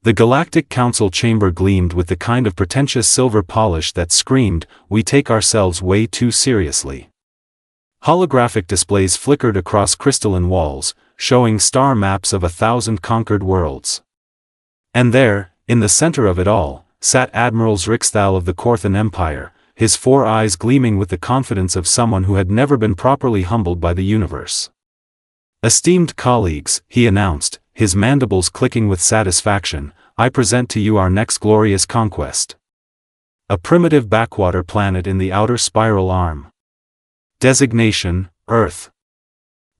The Galactic Council chamber gleamed with the kind of pretentious silver polish that screamed, "We take ourselves way too seriously." Holographic displays flickered across crystalline walls, showing star maps of 1,000 conquered worlds. And there, in the center of it all, sat Admiral Zrixthal of the Korthan Empire, his 4 eyes gleaming with the confidence of someone who had never been properly humbled by the universe. "Esteemed colleagues," he announced, his mandibles clicking with satisfaction, "I present to you our next glorious conquest. A primitive backwater planet in the outer spiral arm. Designation, Earth."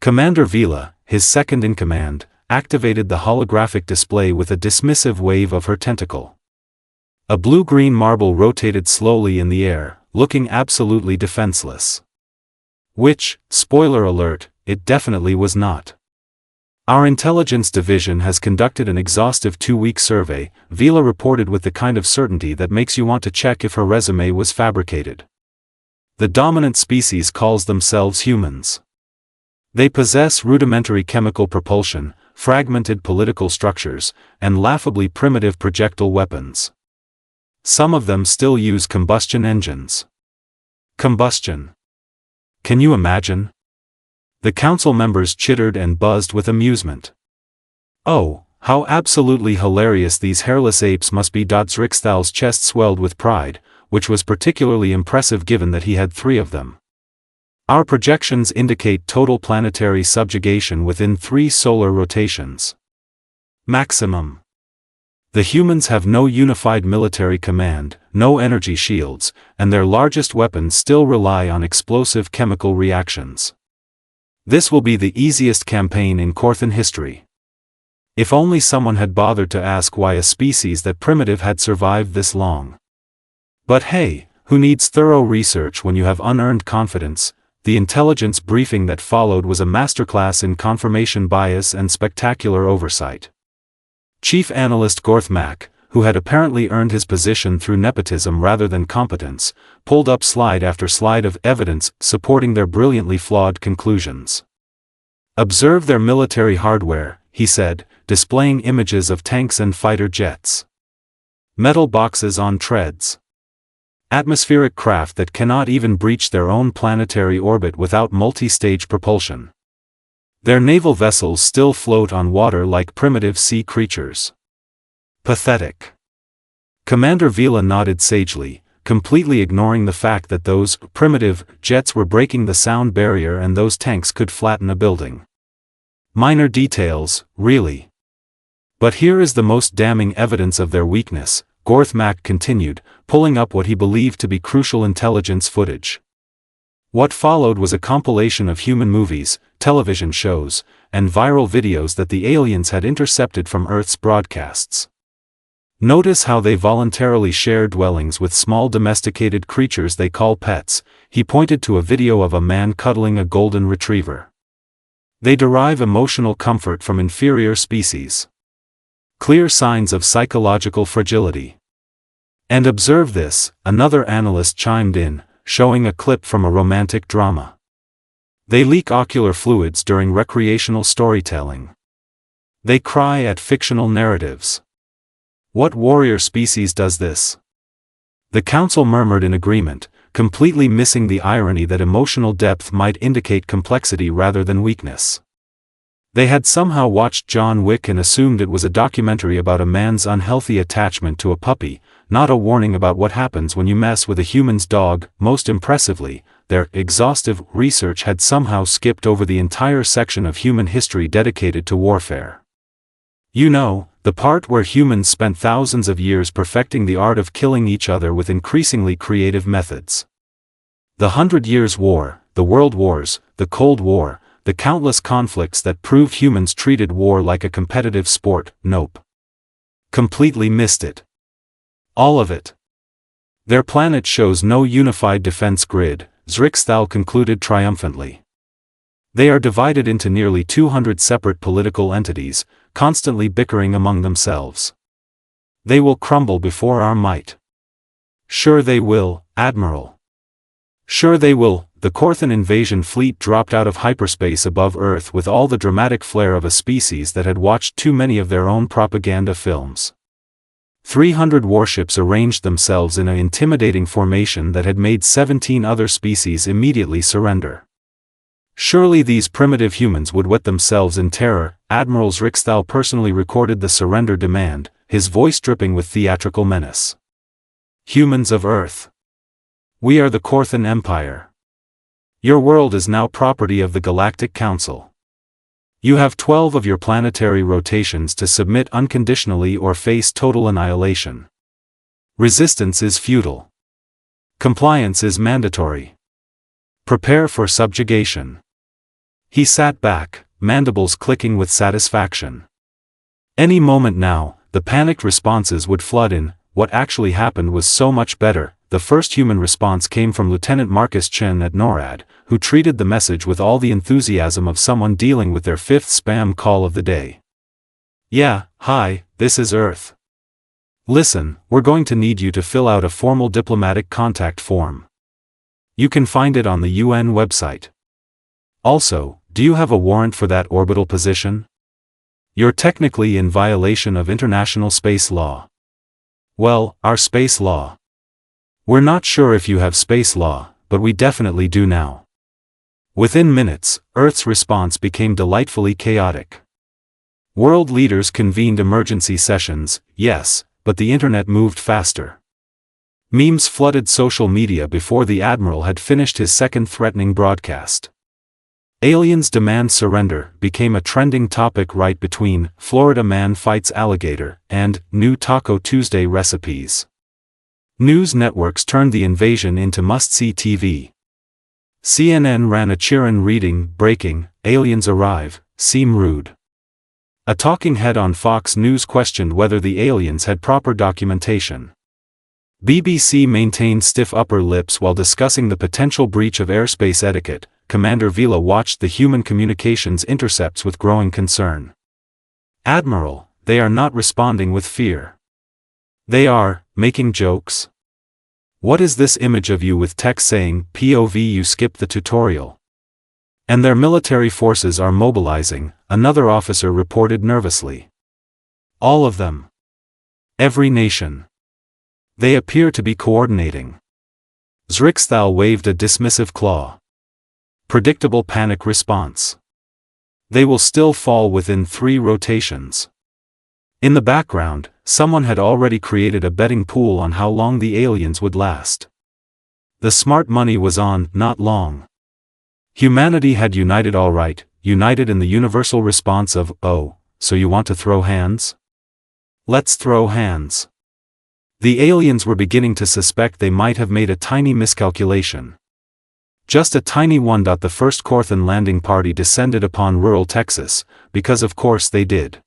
Commander Vila, his second-in-command, activated the holographic display with a dismissive wave of her tentacle. A blue-green marble rotated slowly in the air, looking absolutely defenseless. Which, spoiler alert, it definitely was not. "Our intelligence division has conducted an exhaustive 2-week survey," Vila reported with the kind of certainty that makes you want to check if her resume was fabricated. "The dominant species calls themselves humans. They possess rudimentary chemical propulsion, fragmented political structures, and laughably primitive projectile weapons. Some of them still use combustion engines." Combustion. Can you imagine? The council members chittered and buzzed with amusement. "Oh, how absolutely hilarious these hairless apes must be!" Zrixthal's chest swelled with pride, which was particularly impressive given that he had 3 of them. "Our projections indicate total planetary subjugation within 3 solar rotations. Maximum. The humans have no unified military command, no energy shields, and their largest weapons still rely on explosive chemical reactions. This will be the easiest campaign in Korthan history. If only someone had bothered to ask why a species that primitive had survived this long. But hey, who needs thorough research when you have unearned confidence?" The intelligence briefing that followed was a masterclass in confirmation bias and spectacular oversight. Chief Analyst Gorthmak, who had apparently earned his position through nepotism rather than competence, pulled up slide after slide of evidence supporting their brilliantly flawed conclusions. "Observe their military hardware," he said, displaying images of tanks and fighter jets. "Metal boxes on treads. Atmospheric craft that cannot even breach their own planetary orbit without multi-stage propulsion. Their naval vessels still float on water like primitive sea creatures. Pathetic." Commander Vila nodded sagely, completely ignoring the fact that those primitive jets were breaking the sound barrier and those tanks could flatten a building. Minor details, really. "But here is the most damning evidence of their weakness," Gorthmak continued, pulling up what he believed to be crucial intelligence footage. What followed was a compilation of human movies, television shows, and viral videos that the aliens had intercepted from Earth's broadcasts. "Notice how they voluntarily share dwellings with small domesticated creatures they call pets," he pointed to a video of a man cuddling a golden retriever. "They derive emotional comfort from inferior species. Clear signs of psychological fragility. And observe this," another analyst chimed in, showing a clip from a romantic drama. "They leak ocular fluids during recreational storytelling. They cry at fictional narratives. What warrior species does this?" The council murmured in agreement, completely missing the irony that emotional depth might indicate complexity rather than weakness. They had somehow watched John Wick and assumed it was a documentary about a man's unhealthy attachment to a puppy, not a warning about what happens when you mess with a human's dog. Most impressively, their exhaustive research had somehow skipped over the entire section of human history dedicated to warfare. You know, the part where humans spent thousands of years perfecting the art of killing each other with increasingly creative methods. The 100 Years' War, the World Wars, the Cold War, the countless conflicts that proved humans treated war like a competitive sport. Nope. Completely missed it. All of it. Their planet shows no unified defense grid, Zrixthal concluded triumphantly. They are divided into nearly 200 separate political entities, constantly bickering among themselves. They will crumble before our might. Sure they will, Admiral. Sure they will. The Korthan invasion fleet dropped out of hyperspace above Earth with all the dramatic flair of a species that had watched too many of their own propaganda films. 300 warships arranged themselves in an intimidating formation that had made 17 other species immediately surrender. Surely these primitive humans would wet themselves in terror. Admiral Zrixthal personally recorded the surrender demand, his voice dripping with theatrical menace. Humans of Earth. We are the Korthan Empire. Your world is now property of the Galactic Council. You have 12 of your planetary rotations to submit unconditionally or face total annihilation. Resistance is futile. Compliance is mandatory. Prepare for subjugation. He sat back, mandibles clicking with satisfaction. Any moment now, the panicked responses would flood in. What actually happened was so much better. The first human response came from Lieutenant Marcus Chen at NORAD, who treated the message with all the enthusiasm of someone dealing with their 5th spam call of the day. Yeah, hi, this is Earth. Listen, we're going to need you to fill out a formal diplomatic contact form. You can find it on the UN website. Also, do you have a warrant for that orbital position? You're technically in violation of international space law. Well, our space law. We're not sure if you have space law, but we definitely do now. Within minutes, Earth's response became delightfully chaotic. World leaders convened emergency sessions, yes, but the internet moved faster. Memes flooded social media before the Admiral had finished his second threatening broadcast. Aliens demand surrender became a trending topic right between Florida man fights alligator and new Taco Tuesday recipes. News networks turned the invasion into must-see TV. CNN ran a cheerin' reading, breaking, aliens arrive, seem rude. A talking head on Fox News questioned whether the aliens had proper documentation. BBC maintained stiff upper lips while discussing the potential breach of airspace etiquette. Commander Vila watched the human communications intercepts with growing concern. Admiral, they are not responding with fear. They are making jokes. What is this image of you with text saying, POV you skipped the tutorial? And their military forces are mobilizing, another officer reported nervously. All of them. Every nation. They appear to be coordinating. Zrixthal waved a dismissive claw. Predictable panic response. They will still fall within 3 rotations. In the background, someone had already created a betting pool on how long the aliens would last. The smart money was on, not long. Humanity had united all right, united in the universal response of, oh, so you want to throw hands? Let's throw hands. The aliens were beginning to suspect they might have made a tiny miscalculation. Just a tiny one. The first Korthan landing party descended upon rural Texas, because of course they did.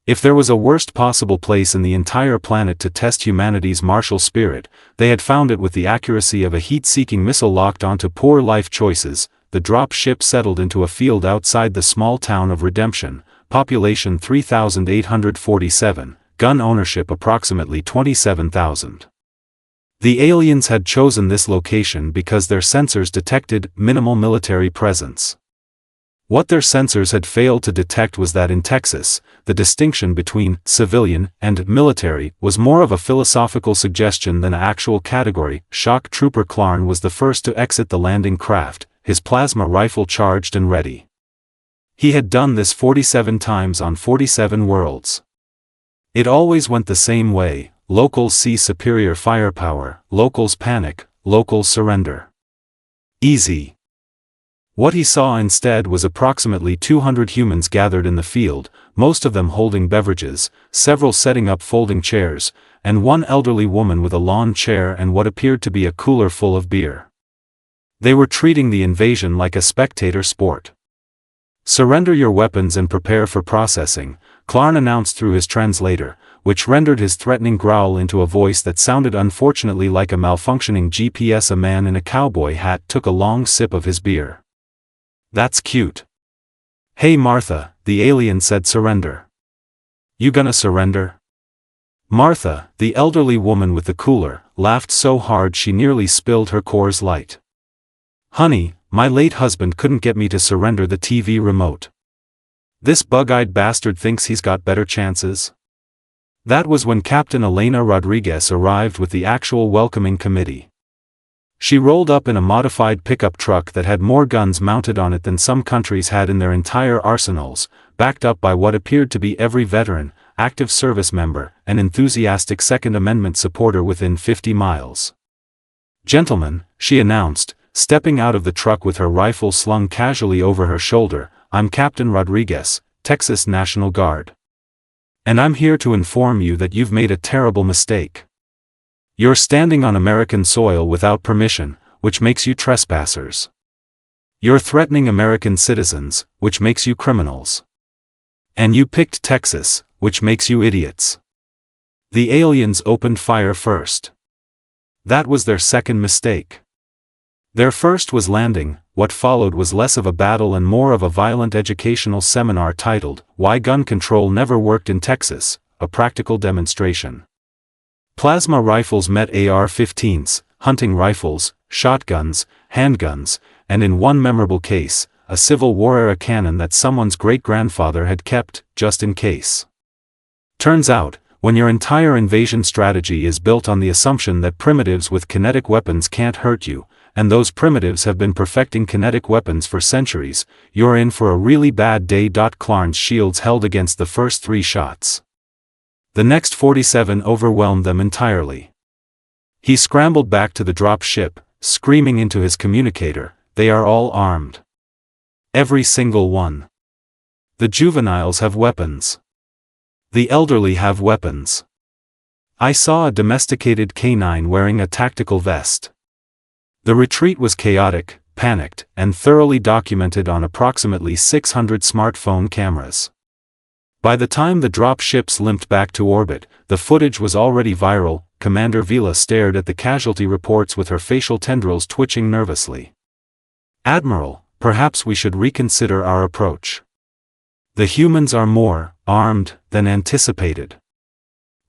If there was a worst possible place in the entire planet to test humanity's martial spirit, they had found it with the accuracy of a heat-seeking missile locked onto poor life choices. The drop ship settled into a field outside the small town of Redemption, population 3,847, gun ownership approximately 27,000. The aliens had chosen this location because their sensors detected minimal military presence. What their sensors had failed to detect was that in Texas, the distinction between civilian and military was more of a philosophical suggestion than an actual category. Shock Trooper Klarn was the first to exit the landing craft, his plasma rifle charged and ready. He had done this 47 times on 47 worlds. It always went the same way: locals see superior firepower, locals panic, locals surrender. Easy. What he saw instead was approximately 200 humans gathered in the field, most of them holding beverages, several setting up folding chairs, and one elderly woman with a lawn chair and what appeared to be a cooler full of beer. They were treating the invasion like a spectator sport. Surrender your weapons and prepare for processing, Klarn announced through his translator, which rendered his threatening growl into a voice that sounded unfortunately like a malfunctioning GPS. A man in a cowboy hat took a long sip of his beer. That's cute. Hey Martha, the alien said, surrender. You gonna surrender? Martha, the elderly woman with the cooler, laughed so hard she nearly spilled her Coors Light. Honey, my late husband couldn't get me to surrender the TV remote. This bug-eyed bastard thinks he's got better chances. That was when Captain Elena Rodriguez arrived with the actual welcoming committee. She rolled up in a modified pickup truck that had more guns mounted on it than some countries had in their entire arsenals, backed up by what appeared to be every veteran, active service member, and enthusiastic Second Amendment supporter within 50 miles. "Gentlemen," she announced, stepping out of the truck with her rifle slung casually over her shoulder, "I'm Captain Rodriguez, Texas National Guard. And I'm here to inform you that you've made a terrible mistake. You're standing on American soil without permission, which makes you trespassers. You're threatening American citizens, which makes you criminals. And you picked Texas, which makes you idiots." The aliens opened fire first. That was their second mistake. Their first was landing. What followed was less of a battle and more of a violent educational seminar titled, "Why Gun Control Never Worked in Texas, a Practical Demonstration." Plasma rifles met AR-15s, hunting rifles, shotguns, handguns, and in one memorable case, a Civil War-era cannon that someone's great-grandfather had kept, just in case. Turns out, when your entire invasion strategy is built on the assumption that primitives with kinetic weapons can't hurt you, and those primitives have been perfecting kinetic weapons for centuries, you're in for a really bad day. Clarn's shields held against the first 3 shots. The next 47 overwhelmed them entirely. He scrambled back to the drop ship, screaming into his communicator, "They are all armed. Every single one. The juveniles have weapons. The elderly have weapons. I saw a domesticated canine wearing a tactical vest." The retreat was chaotic, panicked, and thoroughly documented on approximately 600 smartphone cameras. By the time the drop ships limped back to orbit, the footage was already viral. Commander Vila stared at the casualty reports with her facial tendrils twitching nervously. "Admiral, perhaps we should reconsider our approach. The humans are more armed than anticipated."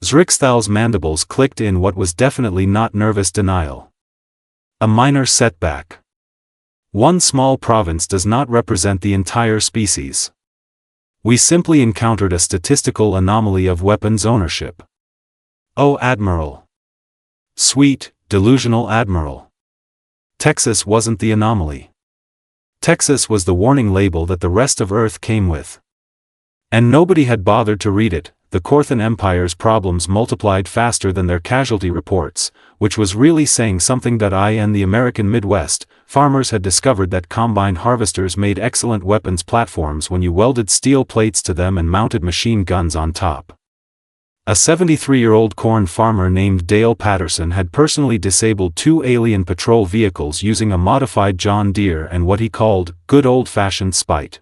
Zrixthal's mandibles clicked in what was definitely not nervous denial. "A minor setback. One small province does not represent the entire species. We simply encountered a statistical anomaly of weapons ownership." "Oh, Admiral. Sweet, delusional Admiral. Texas wasn't the anomaly. Texas was the warning label that the rest of Earth came with. And nobody had bothered to read it." The Korthan Empire's problems multiplied faster than their casualty reports, which was really saying something. In the American Midwest, farmers had discovered that combine harvesters made excellent weapons platforms when you welded steel plates to them and mounted machine guns on top. A 73-year-old corn farmer named Dale Patterson had personally disabled 2 alien patrol vehicles using a modified John Deere and what he called good old-fashioned spite.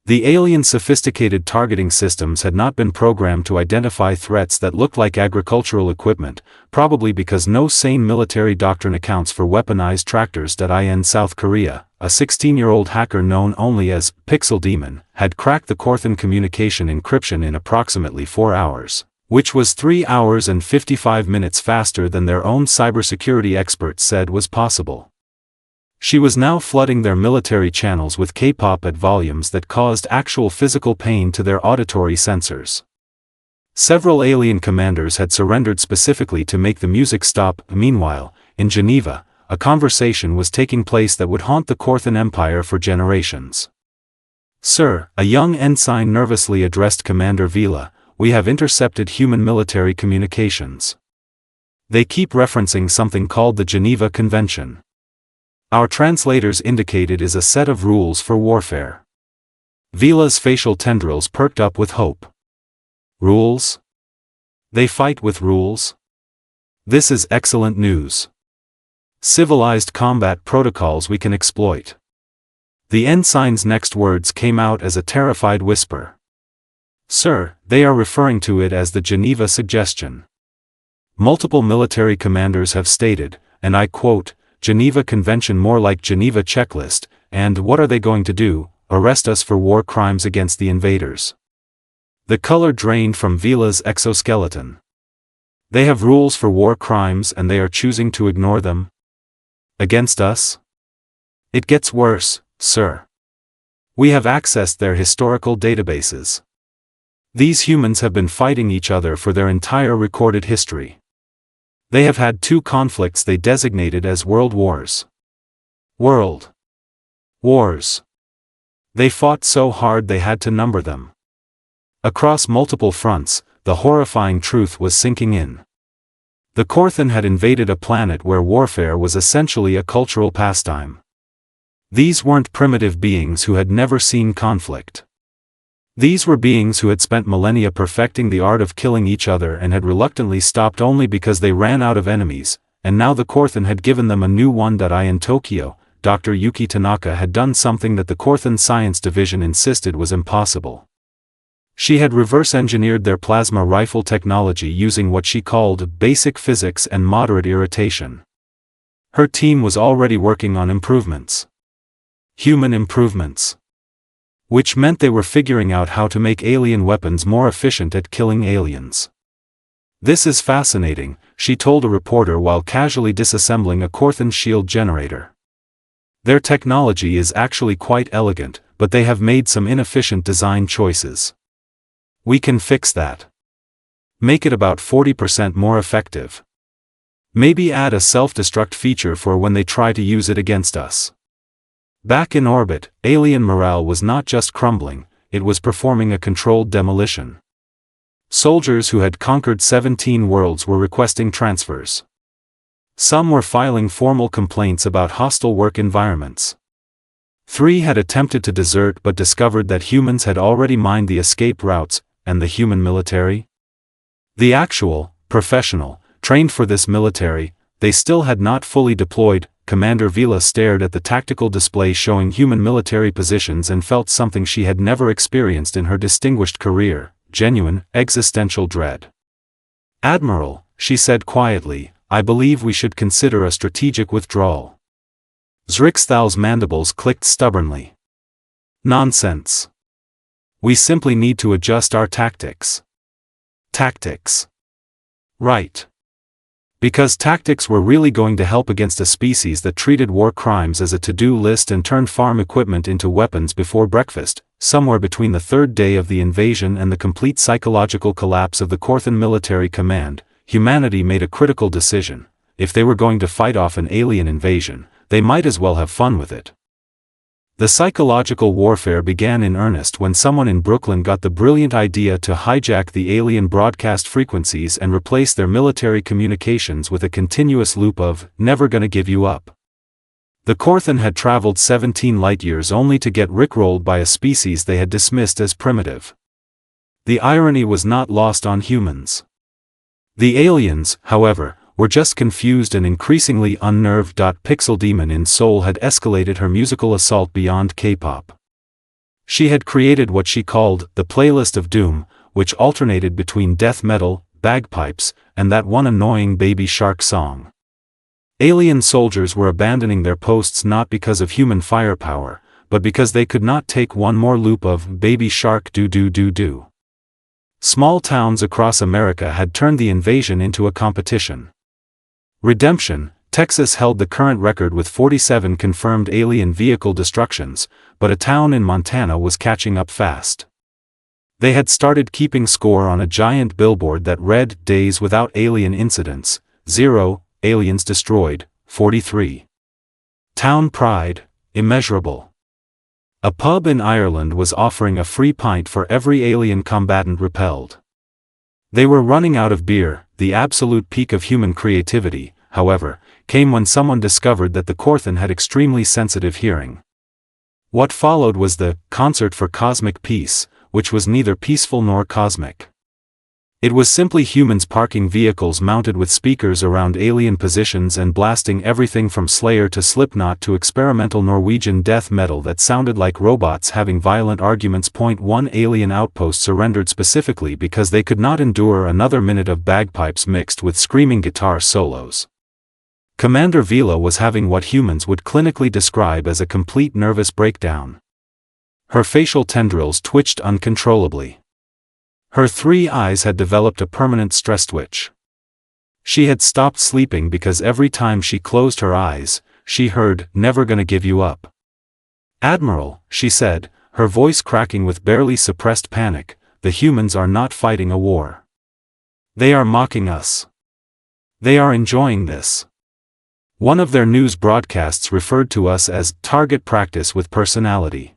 The alien sophisticated targeting systems had not been programmed to identify threats that looked like agricultural equipment, probably because no sane military doctrine accounts for weaponized tractors. In South Korea, a 16-year-old hacker known only as Pixel Demon had cracked the Korthan communication encryption in approximately 4 hours, which was 3 hours and 55 minutes faster than their own cybersecurity experts said was possible. She was now flooding their military channels with K-pop at volumes that caused actual physical pain to their auditory sensors. Several alien commanders had surrendered specifically to make the music stop. Meanwhile, in Geneva, a conversation was taking place that would haunt the Korthan Empire for generations. "Sir," a young ensign nervously addressed Commander Vila, "we have intercepted human military communications. They keep referencing something called the Geneva Convention. Our translators indicate it is a set of rules for warfare." Vila's facial tendrils perked up with hope. "Rules? They fight with rules? This is excellent news. Civilized combat protocols we can exploit." The ensign's next words came out as a terrified whisper. "Sir, they are referring to it as the Geneva Suggestion. Multiple military commanders have stated, and I quote, Geneva Convention more like Geneva Checklist, and what are they going to do, arrest us for war crimes against the invaders?" The color drained from Vila's exoskeleton. "They have rules for war crimes and they are choosing to ignore them? Against us? It gets worse, sir. We have accessed their historical databases. These humans have been fighting each other for their entire recorded history. They have had 2 conflicts they designated as World Wars. World Wars. They fought so hard they had to number them. Across multiple fronts, the horrifying truth was sinking in. The Korthan had invaded a planet where warfare was essentially a cultural pastime. These weren't primitive beings who had never seen conflict. These were beings who had spent millennia perfecting the art of killing each other and had reluctantly stopped only because they ran out of enemies, and now the Korthan had given them a new one. In Tokyo, Dr. Yuki Tanaka had done something that the Korthan Science Division insisted was impossible. She had reverse-engineered their plasma rifle technology using what she called basic physics and moderate irritation. Her team was already working on improvements. Human improvements. Which meant they were figuring out how to make alien weapons more efficient at killing aliens. "This is fascinating," she told a reporter while casually disassembling a Korthan shield generator. "Their technology is actually quite elegant, but they have made some inefficient design choices. We can fix that. Make it about 40% more effective. Maybe add a self-destruct feature for when they try to use it against us." Back in orbit, alien morale was not just crumbling, it was performing a controlled demolition. Soldiers who had conquered 17 worlds were requesting transfers. Some were filing formal complaints about hostile work environments. 3 had attempted to desert but discovered that humans had already mined the escape routes. And the human military? The actual, professional, trained for this military, they still had not fully deployed. Commander Vila stared at the tactical display showing human military positions and felt something she had never experienced in her distinguished career: genuine, existential dread. "Admiral," she said quietly, "I believe we should consider a strategic withdrawal." Zrixthal's mandibles clicked stubbornly. "Nonsense. We simply need to adjust our tactics." Tactics. Right. Because tactics were really going to help against a species that treated war crimes as a to-do list and turned farm equipment into weapons before breakfast. Somewhere between the 3rd day of the invasion and the complete psychological collapse of the Korthan military command, humanity made a critical decision. If they were going to fight off an alien invasion, they might as well have fun with it. The psychological warfare began in earnest when someone in Brooklyn got the brilliant idea to hijack the alien broadcast frequencies and replace their military communications with a continuous loop of, "Never gonna give you up." The Korthan had traveled 17 light-years only to get rickrolled by a species they had dismissed as primitive. The irony was not lost on humans. The aliens, however, were just confused and increasingly unnerved. Pixel Demon in Seoul had escalated her musical assault beyond K-pop. She had created what she called the playlist of doom, which alternated between death metal, bagpipes, and that one annoying Baby Shark song. Alien soldiers were abandoning their posts not because of human firepower, but because they could not take one more loop of Baby Shark do-do-do-do. Small towns across America had turned the invasion into a competition. Redemption, Texas held the current record with 47 confirmed alien vehicle destructions, but a town in Montana was catching up fast. They had started keeping score on a giant billboard that read, "Days without alien incidents, 0, aliens destroyed, 43. Town pride, immeasurable." A pub in Ireland was offering a free pint for every alien combatant repelled. They were running out of beer. The absolute peak of human creativity, however, came when someone discovered that the Korthan had extremely sensitive hearing. What followed was the Concert for Cosmic Peace, which was neither peaceful nor cosmic. It was simply humans parking vehicles mounted with speakers around alien positions and blasting everything from Slayer to Slipknot to experimental Norwegian death metal that sounded like robots having violent arguments. One alien outpost surrendered specifically because they could not endure another minute of bagpipes mixed with screaming guitar solos. Commander Vila was having what humans would clinically describe as a complete nervous breakdown. Her facial tendrils twitched uncontrollably. Her 3 eyes had developed a permanent stress twitch. She had stopped sleeping because every time she closed her eyes, she heard, "Never gonna give you up." "Admiral," she said, her voice cracking with barely suppressed panic, the humans are not fighting a war. They are mocking us. They are enjoying this. One of their news broadcasts referred to us as target practice with personality.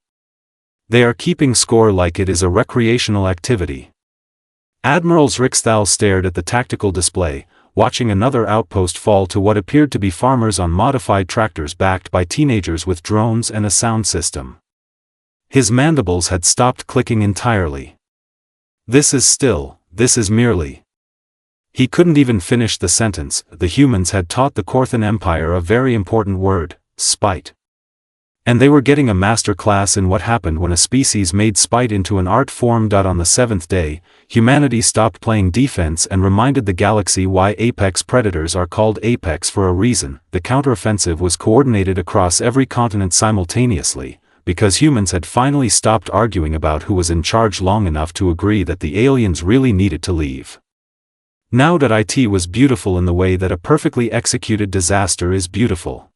They are keeping score like it is a recreational activity. Admiral Zriksthal stared at the tactical display, watching another outpost fall to what appeared to be farmers on modified tractors backed by teenagers with drones and a sound system. His mandibles had stopped clicking entirely. This is merely. He couldn't even finish the sentence. The humans had taught the Korthan Empire a very important word, spite. And they were getting a master class in what happened when a species made spite into an art form. On the seventh day, humanity stopped playing defense and reminded the galaxy why apex predators are called apex for a reason. The counteroffensive was coordinated across every continent simultaneously, because humans had finally stopped arguing about who was in charge long enough to agree that the aliens really needed to leave. Now that it was beautiful in the way that a perfectly executed disaster is beautiful.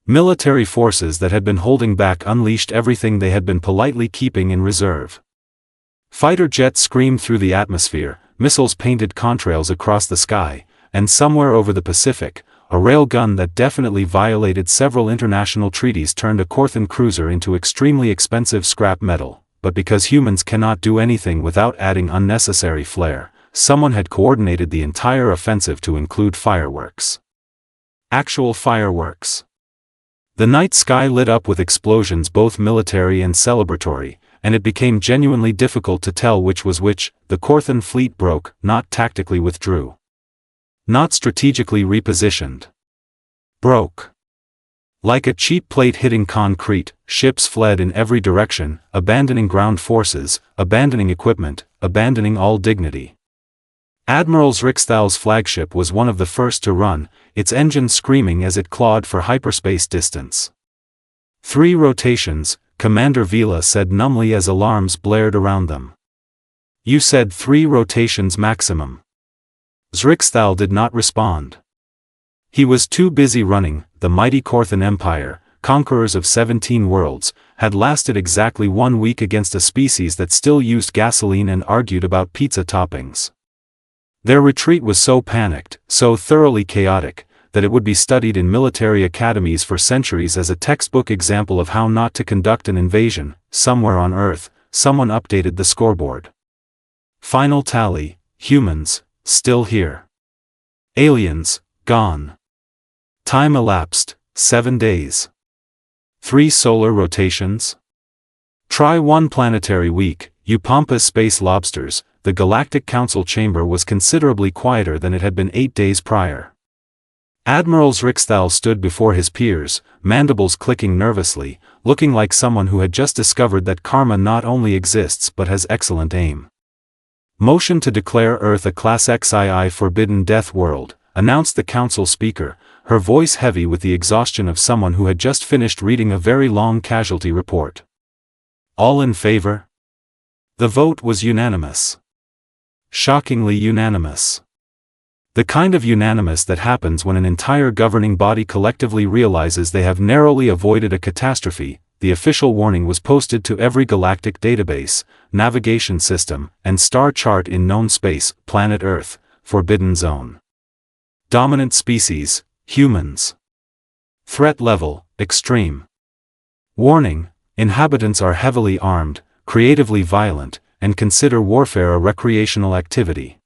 Military forces that had been holding back unleashed everything they had been politely keeping in reserve. Fighter jets screamed through the atmosphere, missiles painted contrails across the sky, and somewhere over the Pacific, a railgun that definitely violated several international treaties turned a Korthan cruiser into extremely expensive scrap metal. But because humans cannot do anything without adding unnecessary flair, someone had coordinated the entire offensive to include fireworks. Actual fireworks. The night sky lit up with explosions, both military and celebratory, and it became genuinely difficult to tell which was which. The Korthan fleet broke, not tactically withdrew. Not strategically repositioned. Broke. Like a cheap plate hitting concrete, ships fled in every direction, abandoning ground forces, abandoning equipment, abandoning all dignity. Admiral Zriksthal's flagship was one of the first to run, its engine screaming as it clawed for hyperspace distance. 3 rotations, Commander Vila said numbly as alarms blared around them. You said 3 rotations maximum. Zriksthal did not respond. He was too busy running. The mighty Korthan Empire, conquerors of 17 worlds, had lasted exactly 1 week against a species that still used gasoline and argued about pizza toppings. Their retreat was so panicked, so thoroughly chaotic, that it would be studied in military academies for centuries as a textbook example of how not to conduct an invasion. Somewhere on Earth, someone updated the scoreboard. Final tally: humans, still here. Aliens, gone. Time elapsed, 7 days. 3 solar rotations? Try 1 planetary week, you pompous space lobsters. The Galactic Council chamber was considerably quieter than it had been 8 days prior. Admiral Zriksthal stood before his peers, mandibles clicking nervously, looking like someone who had just discovered that karma not only exists but has excellent aim. Motion to declare Earth a Class XII forbidden death world, announced the council speaker, her voice heavy with the exhaustion of someone who had just finished reading a very long casualty report. All in favor? The vote was unanimous. Shockingly unanimous. The kind of unanimous that happens when an entire governing body collectively realizes they have narrowly avoided a catastrophe. The official warning was posted to every galactic database, navigation system, and star chart in known space. Planet Earth, Forbidden Zone. Dominant species, humans. Threat level, extreme. Warning: inhabitants are heavily armed, creatively violent, and consider warfare a recreational activity.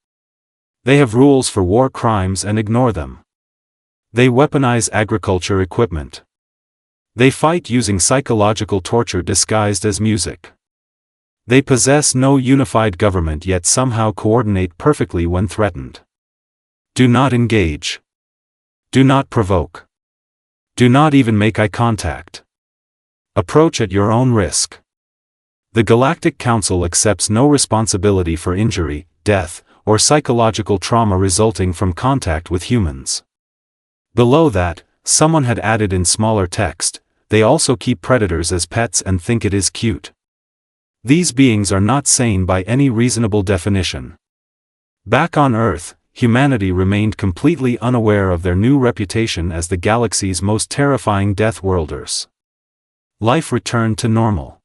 They have rules for war crimes and ignore them. They weaponize agriculture equipment. They fight using psychological torture disguised as music. They possess no unified government yet somehow coordinate perfectly when threatened. Do not engage. Do not provoke. Do not even make eye contact. Approach at your own risk. The Galactic Council accepts no responsibility for injury, death, or psychological trauma resulting from contact with humans. Below that, someone had added in smaller text, they also keep predators as pets and think it is cute. These beings are not sane by any reasonable definition. Back on Earth, humanity remained completely unaware of their new reputation as the galaxy's most terrifying death worlders. Life returned to normal.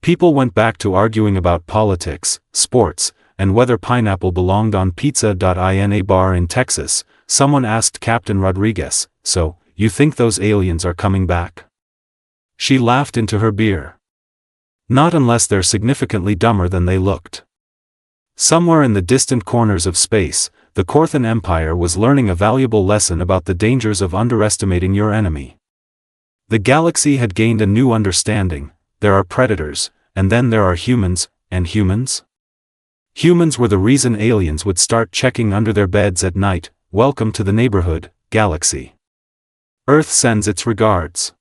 People went back to arguing about politics, sports, and whether pineapple belonged on pizza. In a bar in Texas, someone asked Captain Rodriguez, "So, you think those aliens are coming back?" She laughed into her beer. "Not unless they're significantly dumber than they looked." Somewhere in the distant corners of space, the Korthan Empire was learning a valuable lesson about the dangers of underestimating your enemy. The galaxy had gained a new understanding: there are predators, and then there are humans, and humans? Humans were the reason aliens would start checking under their beds at night. Welcome to the neighborhood, Galaxy. Earth sends its regards.